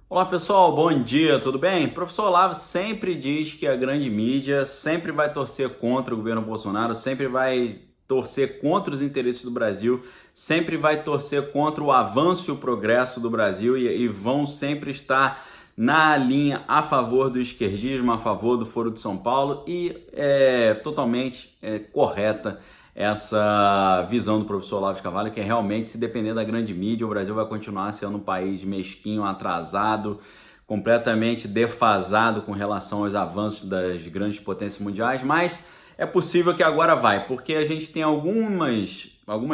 Olá pessoal, bom dia, tudo bem? Professor Olavo sempre diz que a grande mídia sempre vai torcer contra o governo Bolsonaro, sempre vai torcer contra os interesses do Brasil, sempre vai torcer contra o avanço e o progresso do Brasil e vão sempre estar na linha a favor do esquerdismo, a favor do Foro de São Paulo e é totalmente correta essa visão do professor Olavo de Carvalho, que é realmente, se depender da grande mídia, o Brasil vai continuar sendo um país mesquinho, atrasado, completamente defasado com relação aos avanços das grandes potências mundiais, mas é possível que agora vai, porque a gente tem algumas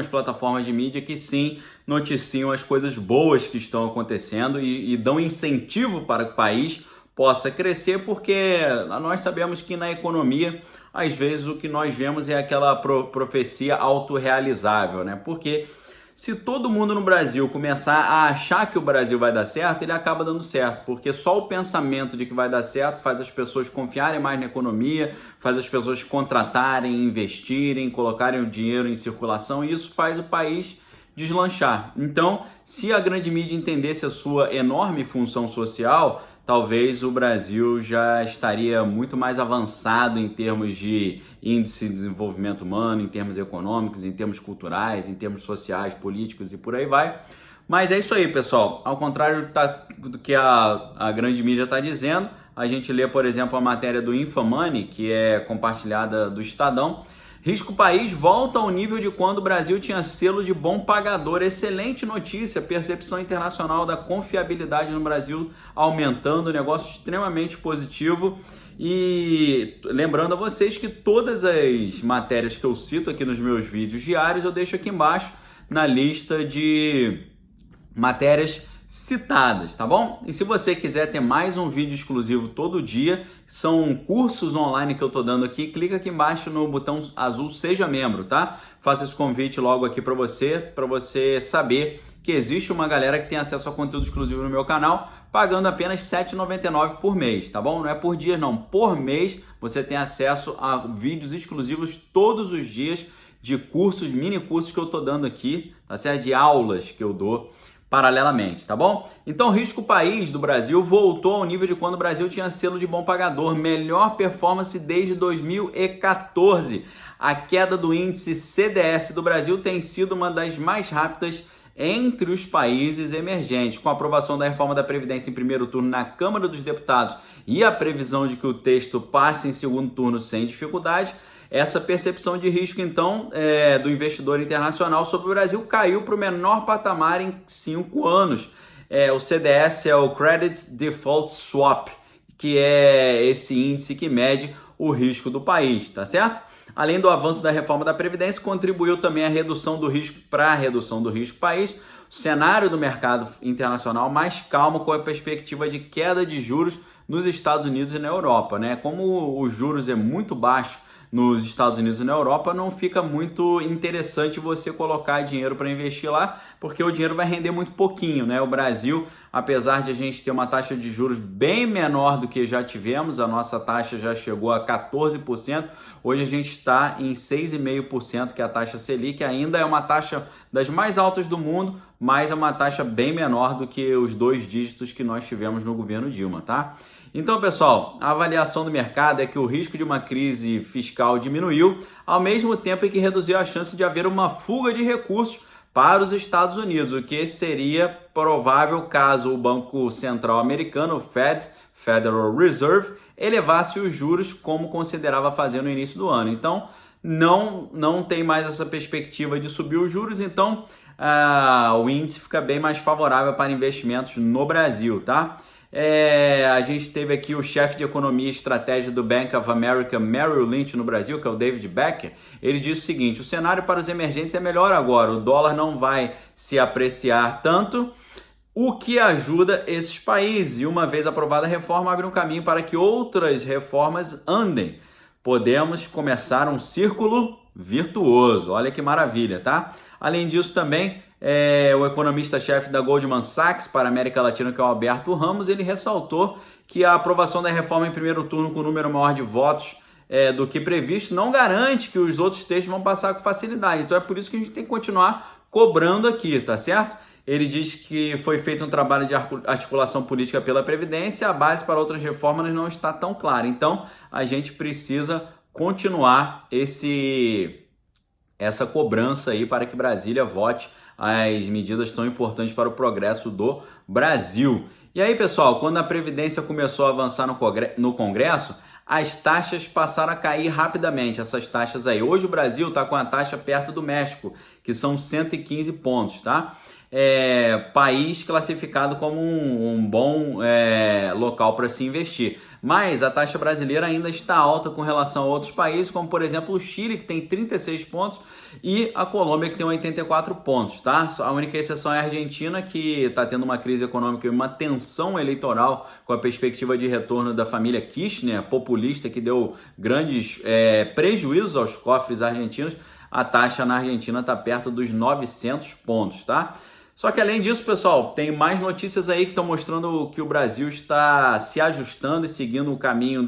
plataformas de mídia que sim noticiam as coisas boas que estão acontecendo e dão incentivo para que o país possa crescer, porque nós sabemos que na economia, às vezes o que nós vemos é aquela profecia autorrealizável, né? Porque se todo mundo no Brasil começar a achar que o Brasil vai dar certo, ele acaba dando certo, porque só o pensamento de que vai dar certo faz as pessoas confiarem mais na economia, faz as pessoas contratarem, investirem, colocarem o dinheiro em circulação, e isso faz o país deslanchar. Então, se a grande mídia entendesse a sua enorme função social, talvez o Brasil já estaria muito mais avançado em termos de índice de desenvolvimento humano, em termos econômicos, em termos culturais, em termos sociais, políticos e por aí vai. Mas é isso aí, pessoal. Ao contrário do que a grande mídia está dizendo, a gente lê, por exemplo, a matéria do Infomoney, que é compartilhada do Estadão. Risco País volta ao nível de quando o Brasil tinha selo de bom pagador. Excelente notícia, percepção internacional da confiabilidade no Brasil aumentando, negócio extremamente positivo. E lembrando a vocês que todas as matérias que eu cito aqui nos meus vídeos diários, eu deixo aqui embaixo na lista de matérias citadas, tá bom? E se você quiser ter mais um vídeo exclusivo todo dia, são cursos online que eu tô dando aqui, clica aqui embaixo no botão azul Seja Membro, tá? Faça esse convite logo aqui para você saber que existe uma galera que tem acesso a conteúdo exclusivo no meu canal, pagando apenas R$ 7,99 por mês, tá bom? Não é por dia não, por mês você tem acesso a vídeos exclusivos todos os dias de cursos, mini cursos que eu tô dando aqui, tá certo? De aulas que eu dou paralelamente, tá bom? Então, o Risco País do Brasil voltou ao nível de quando o Brasil tinha selo de bom pagador, melhor performance desde 2014. A queda do índice CDS do Brasil tem sido uma das mais rápidas entre os países emergentes. Com a aprovação da reforma da Previdência em primeiro turno na Câmara dos Deputados e a previsão de que o texto passe em segundo turno sem dificuldade, essa percepção de risco, então, do investidor internacional sobre o Brasil caiu para o menor patamar em 5 anos. O CDS é o Credit Default Swap, que é esse índice que mede o risco do país, tá certo? Além do avanço da reforma da Previdência, contribuiu também a redução do risco para a redução do risco país. O cenário do mercado internacional mais calmo, com a perspectiva de queda de juros nos Estados Unidos e na Europa, né? Como os juros é muito baixo nos Estados Unidos e na Europa, não fica muito interessante você colocar dinheiro para investir lá, porque o dinheiro vai render muito pouquinho, né? O Brasil, apesar de a gente ter uma taxa de juros bem menor do que já tivemos, a nossa taxa já chegou a 14%, hoje a gente está em 6,5%, que é a taxa Selic, ainda é uma taxa das mais altas do mundo, mas é uma taxa bem menor do que os 2 dígitos que nós tivemos no governo Dilma, tá? Então, pessoal, a avaliação do mercado é que o risco de uma crise fiscal diminuiu, ao mesmo tempo em que reduziu a chance de haver uma fuga de recursos para os Estados Unidos, o que seria provável caso o Banco Central Americano, o Fed, Federal Reserve, elevasse os juros como considerava fazer no início do ano. Então, não tem mais essa perspectiva de subir os juros, então o índice fica bem mais favorável para investimentos no Brasil, tá? A gente teve aqui o chefe de economia e estratégia do Bank of America Merrill Lynch no Brasil, que é o David Becker. Ele disse o seguinte: o cenário para os emergentes é melhor agora, o dólar não vai se apreciar tanto, o que ajuda esses países, e uma vez aprovada a reforma, abre um caminho para que outras reformas andem. Podemos começar um círculo virtuoso, olha que maravilha, tá? Além disso também, o economista-chefe da Goldman Sachs para a América Latina, que é o Alberto Ramos, ele ressaltou que a aprovação da reforma em primeiro turno com número maior de votos do que previsto não garante que os outros textos vão passar com facilidade. Então é por isso que a gente tem que continuar cobrando aqui, tá certo? Ele diz que foi feito um trabalho de articulação política pela Previdência, a base para outras reformas não está tão clara. Então, a gente precisa continuar essa cobrança aí para que Brasília vote as medidas tão importantes para o progresso do Brasil. E aí, pessoal, quando a Previdência começou a avançar no Congresso, as taxas passaram a cair rapidamente, essas taxas aí. Hoje o Brasil está com a taxa perto do México, que são 115 pontos, tá? País classificado como um bom local para se investir. Mas a taxa brasileira ainda está alta com relação a outros países, como por exemplo o Chile, que tem 36 pontos, e a Colômbia, que tem 84 pontos, tá? A única exceção é a Argentina, que está tendo uma crise econômica e uma tensão eleitoral com a perspectiva de retorno da família Kirchner, populista, que deu grandes prejuízos aos cofres argentinos. A taxa na Argentina está perto dos 900 pontos, tá? Só que além disso, pessoal, tem mais notícias aí que estão mostrando que o Brasil está se ajustando e seguindo o caminho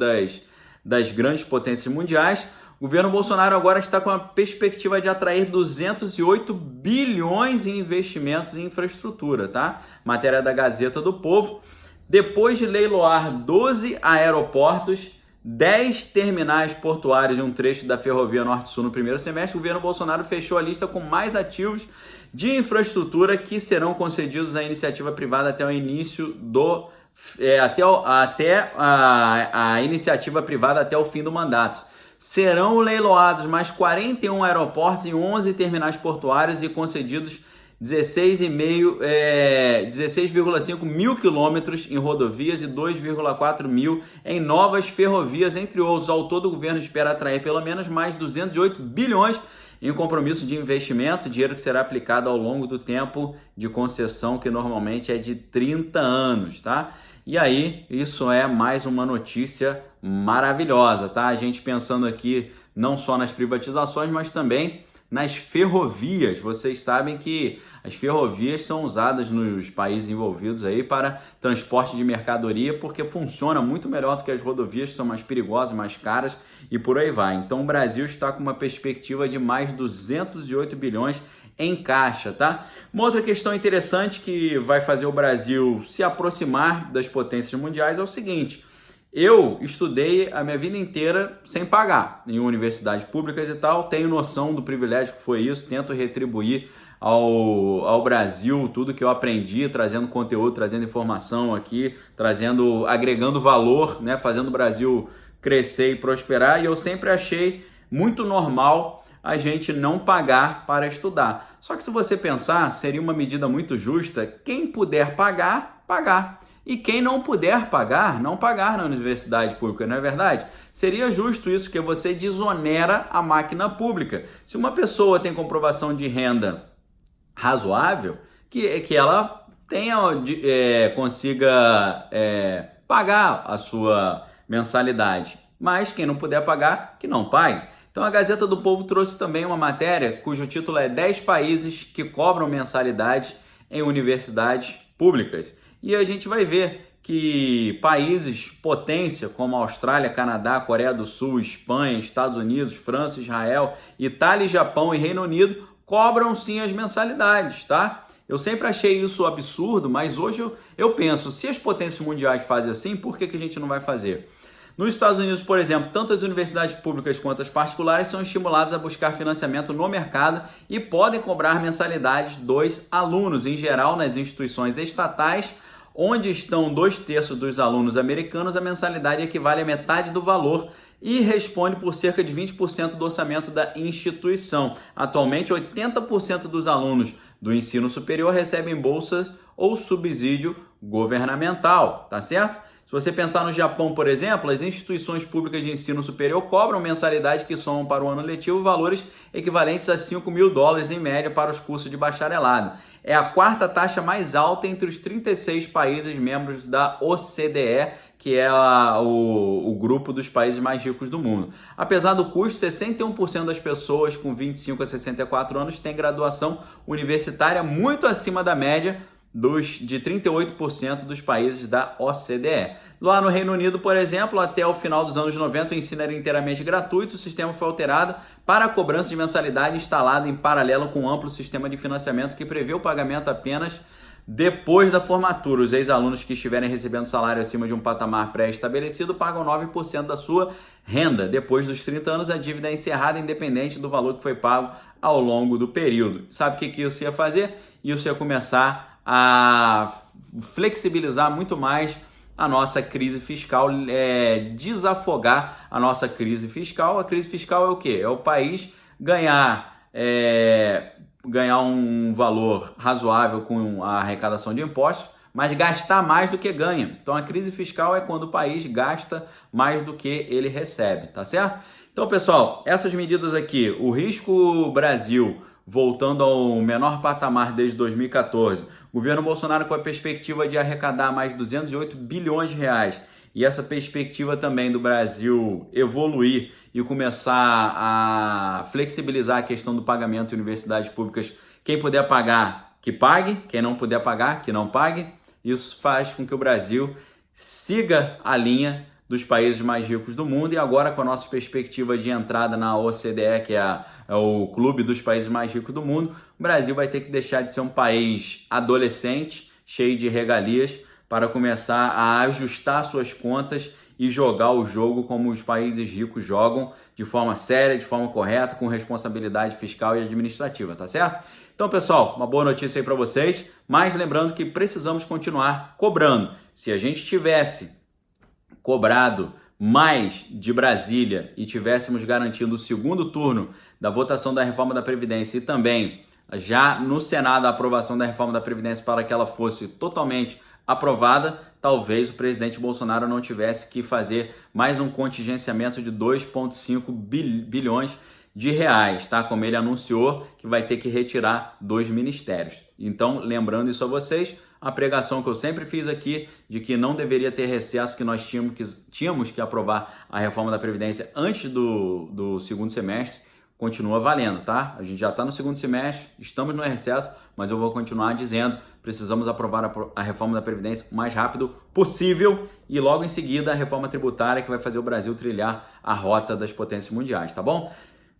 das grandes potências mundiais. O governo Bolsonaro agora está com a perspectiva de atrair 208 bilhões em investimentos em infraestrutura, tá? Matéria da Gazeta do Povo. Depois de leiloar 12 aeroportos, 10 terminais portuários e um trecho da Ferrovia Norte-Sul no primeiro semestre, o governo Bolsonaro fechou a lista com mais ativos de infraestrutura que serão concedidos à iniciativa privada até o início a iniciativa privada até o fim do mandato. Serão leiloados mais 41 aeroportos e 11 terminais portuários e concedidos 16,5 mil quilômetros em rodovias e 2,4 mil em novas ferrovias, entre outros. Ao todo, o governo espera atrair pelo menos mais 208 bilhões em compromisso de investimento, dinheiro que será aplicado ao longo do tempo de concessão, que normalmente é de 30 anos, tá? E aí, isso é mais uma notícia maravilhosa, tá? A gente pensando aqui não só nas privatizações, mas também nas ferrovias. Vocês sabem que as ferrovias são usadas nos países envolvidos aí para transporte de mercadoria, porque funciona muito melhor do que as rodovias, que são mais perigosas, mais caras e por aí vai. Então o Brasil está com uma perspectiva de mais 208 bilhões em caixa, tá? Uma outra questão interessante que vai fazer o Brasil se aproximar das potências mundiais é o seguinte: eu estudei a minha vida inteira sem pagar em universidades públicas e tal, tenho noção do privilégio que foi isso, tento retribuir ao Brasil tudo que eu aprendi, trazendo conteúdo, trazendo informação aqui, agregando valor, né, fazendo o Brasil crescer e prosperar, e eu sempre achei muito normal a gente não pagar para estudar. Só que se você pensar, seria uma medida muito justa, quem puder pagar, pagar. E quem não puder pagar, não pagar na universidade pública, não é verdade? Seria justo isso, que você desonera a máquina pública. Se uma pessoa tem comprovação de renda razoável, que ela consiga pagar a sua mensalidade. Mas quem não puder pagar, que não pague. Então a Gazeta do Povo trouxe também uma matéria cujo título é 10 países que cobram mensalidades em universidades públicas. E a gente vai ver que países potência como Austrália, Canadá, Coreia do Sul, Espanha, Estados Unidos, França, Israel, Itália, Japão e Reino Unido cobram sim as mensalidades, tá? Eu sempre achei isso absurdo, mas hoje eu penso, se as potências mundiais fazem assim, por que a gente não vai fazer? Nos Estados Unidos, por exemplo, tanto as universidades públicas quanto as particulares são estimuladas a buscar financiamento no mercado e podem cobrar mensalidades dos alunos. Em geral, nas instituições estatais, onde estão 2/3 dos alunos americanos, a mensalidade equivale a metade do valor e responde por cerca de 20% do orçamento da instituição. Atualmente, 80% dos alunos do ensino superior recebem bolsas ou subsídio governamental, tá certo? Se você pensar no Japão, por exemplo, as instituições públicas de ensino superior cobram mensalidades que somam para o ano letivo valores equivalentes a $5.000 em média para os cursos de bacharelado. É a quarta taxa mais alta entre os 36 países membros da OCDE, que é o grupo dos países mais ricos do mundo. Apesar do custo, 61% das pessoas com 25 a 64 anos têm graduação universitária muito acima da média de 38% dos países da OCDE. Lá no Reino Unido, por exemplo, até o final dos anos 90, o ensino era inteiramente gratuito, o sistema foi alterado para a cobrança de mensalidade instalado em paralelo com um amplo sistema de financiamento que prevê o pagamento apenas depois da formatura. Os ex-alunos que estiverem recebendo salário acima de um patamar pré-estabelecido pagam 9% da sua renda. Depois dos 30 anos, a dívida é encerrada independente do valor que foi pago ao longo do período. Sabe o que isso ia fazer? Isso ia começar a flexibilizar muito mais a nossa crise fiscal, desafogar a nossa crise fiscal. A crise fiscal é o quê? É o país ganhar um valor razoável com a arrecadação de impostos, mas gastar mais do que ganha. Então a crise fiscal é quando o país gasta mais do que ele recebe, tá certo? Então, pessoal, essas medidas aqui, o risco Brasil voltando ao menor patamar desde 2014, o governo Bolsonaro com a perspectiva de arrecadar mais de 208 bilhões de reais, e essa perspectiva também do Brasil evoluir e começar a flexibilizar a questão do pagamento em universidades públicas. Quem puder pagar, que pague. Quem não puder pagar, que não pague. Isso faz com que o Brasil siga a linha dos países mais ricos do mundo, e agora com a nossa perspectiva de entrada na OCDE, que é o clube dos países mais ricos do mundo, o Brasil vai ter que deixar de ser um país adolescente, cheio de regalias, para começar a ajustar suas contas e jogar o jogo como os países ricos jogam, de forma séria, de forma correta, com responsabilidade fiscal e administrativa, tá certo? Então, pessoal, uma boa notícia aí para vocês, mas lembrando que precisamos continuar cobrando. Se a gente tivesse cobrado mais de Brasília e tivéssemos garantido o segundo turno da votação da reforma da Previdência e também já no Senado a aprovação da reforma da Previdência para que ela fosse totalmente aprovada, talvez o presidente Bolsonaro não tivesse que fazer mais um contingenciamento de 2,5 bilhões de reais, tá? Como ele anunciou que vai ter que retirar 2 ministérios. Então, lembrando isso a vocês, a pregação que eu sempre fiz aqui de que não deveria ter recesso, que nós tínhamos que aprovar a reforma da Previdência antes do segundo semestre, continua valendo, tá? A gente já está no segundo semestre, estamos no recesso, mas eu vou continuar dizendo, precisamos aprovar a reforma da Previdência o mais rápido possível e logo em seguida a reforma tributária que vai fazer o Brasil trilhar a rota das potências mundiais, tá bom?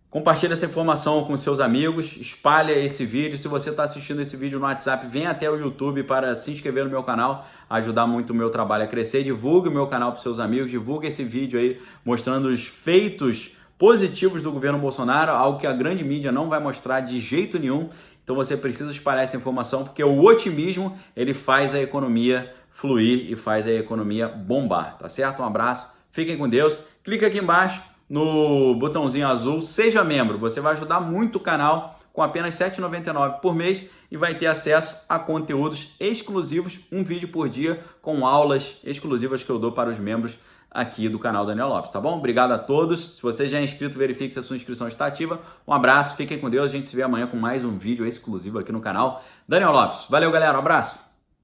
Compartilhe essa informação com seus amigos, espalhe esse vídeo. Se você está assistindo esse vídeo no WhatsApp, venha até o YouTube para se inscrever no meu canal, ajudar muito o meu trabalho a crescer. Divulgue o meu canal para os seus amigos, divulgue esse vídeo aí mostrando os feitos positivos do governo Bolsonaro, algo que a grande mídia não vai mostrar de jeito nenhum. Então você precisa espalhar essa informação, porque o otimismo ele faz a economia fluir e faz a economia bombar, tá certo? Um abraço, fiquem com Deus, clica aqui embaixo no botãozinho azul, seja membro, você vai ajudar muito o canal com apenas R$ 7,99 por mês e vai ter acesso a conteúdos exclusivos, um vídeo por dia com aulas exclusivas que eu dou para os membros aqui do canal Daniel Lopes, tá bom? Obrigado a todos, se você já é inscrito, verifique se a sua inscrição está ativa, um abraço, fiquem com Deus, a gente se vê amanhã com mais um vídeo exclusivo aqui no canal Daniel Lopes. Valeu galera, um abraço!